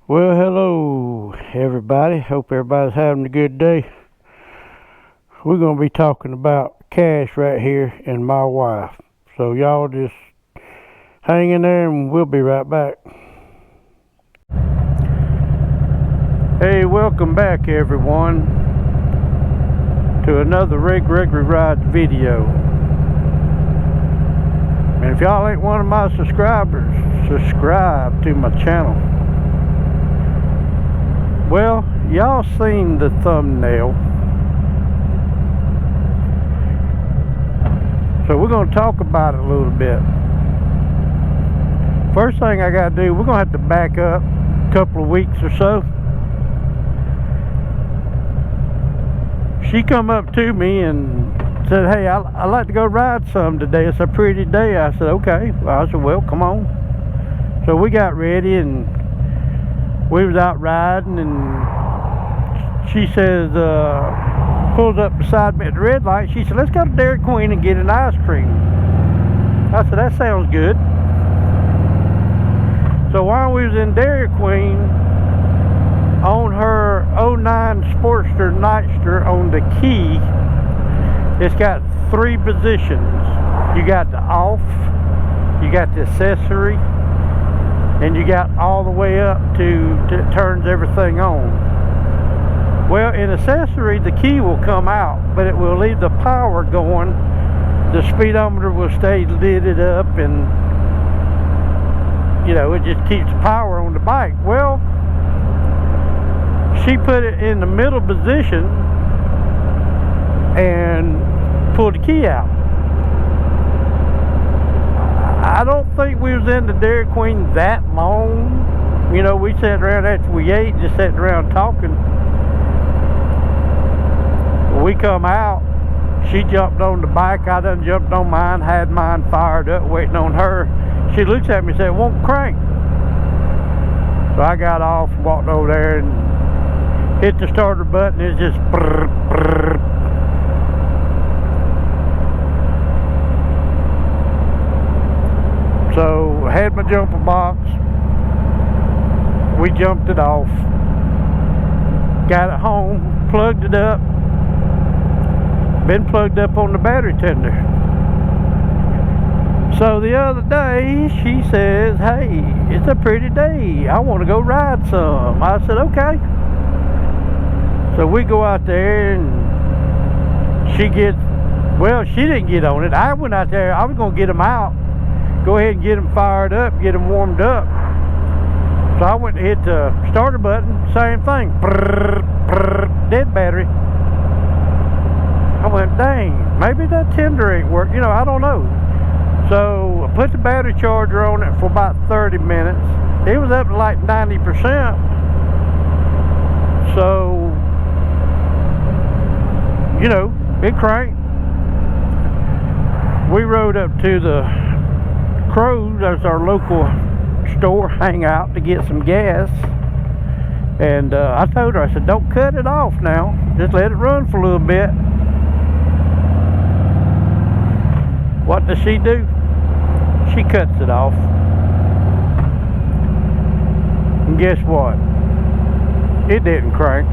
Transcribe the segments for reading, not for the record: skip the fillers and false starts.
Well, hello, everybody. Hope everybody's having a good day. We're going to be talking about Cash right here and my wife. So, y'all just hang in there and we'll be right back. Hey, welcome back, everyone, to another Rick Gregory Rides video. And if y'all ain't one of my subscribers, subscribe to my channel. Well, y'all seen the thumbnail. So we're going to talk about it a little bit. First thing I got to do, we're going to have to back up a couple of weeks or so. She come up to me and said, hey, I'd like to go ride some today. It's a pretty day. I said, okay. Well, I said, well, come on. So we got ready and we was out riding, and she says, pulls up beside me at the red light. She said, let's go to Dairy Queen and get an ice cream. I said, that sounds good. So while we was in Dairy Queen, on her 09 Sportster Nightster on the key, it's got three positions. You got the off, you got the accessory, and you got all the way up to it turns everything on. Well, in accessory, the key will come out, but it will leave the power going. The speedometer will stay lit up, and you know, it just keeps power on the bike. Well, she put it in the middle position and pulled the key out. I don't think we was in the Dairy Queen that long. You know, we sat around after we ate, just sitting around talking. When we come out, she jumped on the bike. I done jumped on mine, had mine fired up, waiting on her. She looks at me and said, won't crank. So I got off and walked over there and hit the starter button. It's just brrr, brrr. So I had my jumper box. We jumped it off. Got it home, plugged it up. Been plugged up on the battery tender. So the other day she says, hey, it's a pretty day. I want to go ride some. I said, okay. So we go out there and she gets, well, she didn't get on it. I went out there, I was going to get them out. Go ahead and get them fired up, get them warmed up. So I went to hit the starter button, same thing. Brrr, brrr, dead battery. I went, dang, maybe that tender ain't working. You know, I don't know. So I put the battery charger on it for about 30 minutes. It was up to like 90%. So, you know, it cranked. We rode up to the Crows, that's our local store hangout, to get some gas. And I told her, I said, don't cut it off now. Just let it run for a little bit. What does she do? She cuts it off. And guess what? It didn't crank.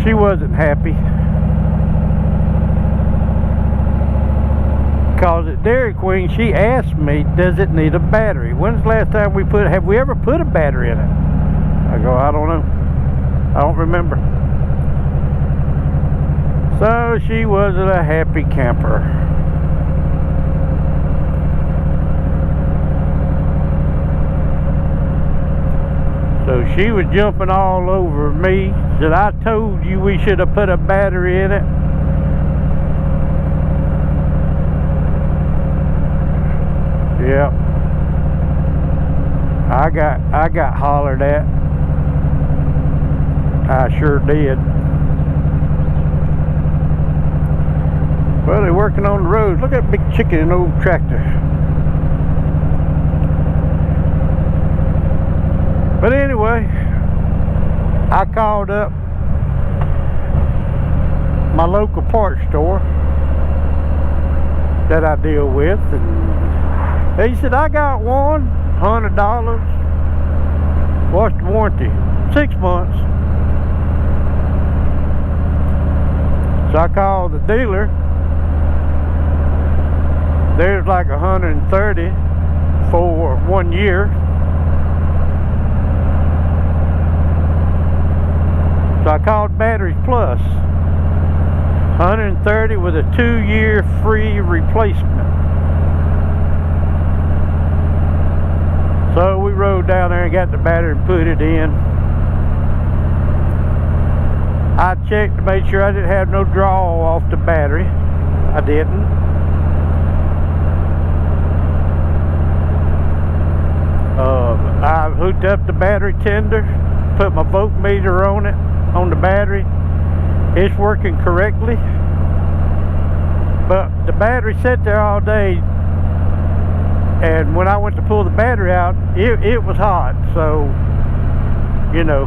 She wasn't happy. Because at Dairy Queen, she asked me, does it need a battery? When's the last time have we ever put a battery in it? I go, I don't know. I don't remember. So she wasn't a happy camper. So she was jumping all over me. Said, I told you we should have put a battery in it. Yep. I got hollered at. I sure did. Well, they're working on the roads. Look at that big chicken and old tractor. But anyway, I called up my local parts store that I deal with, and He said, I got one, $100. What's the warranty? 6 months. So I called the dealer. There's like $130 for 1 year. So I called Batteries Plus. $130 with a 2-year free replacement. So we rode down there and got the battery and put it in. I checked to make sure I didn't have no draw off the battery. I didn't. I hooked up the battery tender, put my voltmeter on it, on the battery. It's working correctly. But the battery sat there all day, and when I went to pull the battery out, it was hot. So, you know,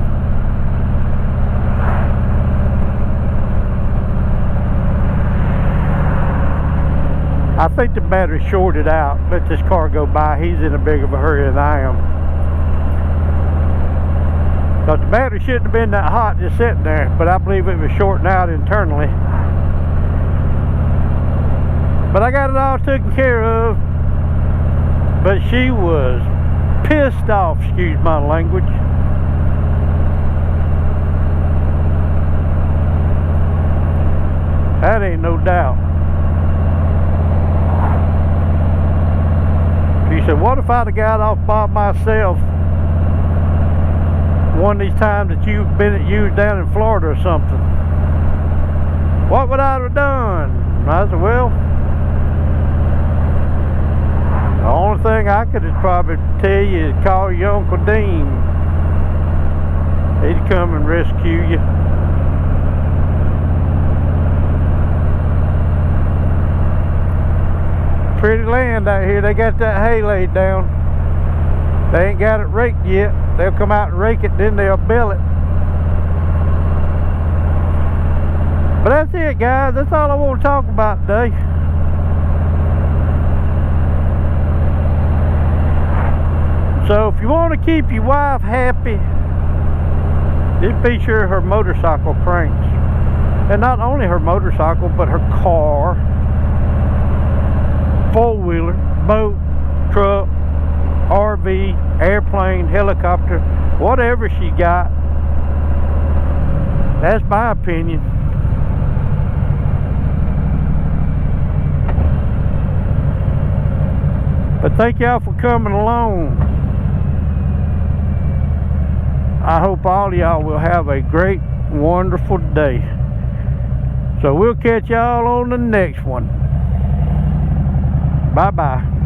I think the battery shorted out. Let this car go by. He's in a big of a hurry than I am. Because the battery shouldn't have been that hot just sitting there, but I believe it was shorting out internally. But I got it all taken care of. But she was pissed off, excuse my language. That ain't no doubt. She said, what if I'd have got off by myself one of these times that you've been used down in Florida or something? What would I have done? And I said, well, the only thing I could probably tell you is call your Uncle Dean. He'd come and rescue you. Pretty land out here. They got that hay laid down. They ain't got it raked yet. They'll come out and rake it, then they'll bill it. But that's it, guys. That's all I want to talk about today. So if you want to keep your wife happy, just be sure her motorcycle cranks. And not only her motorcycle, but her car, four-wheeler, boat, truck, RV, airplane, helicopter, whatever she got. That's my opinion. But thank y'all for coming along. I hope all of y'all will have a great, wonderful day. So we'll catch y'all on the next one. Bye-bye.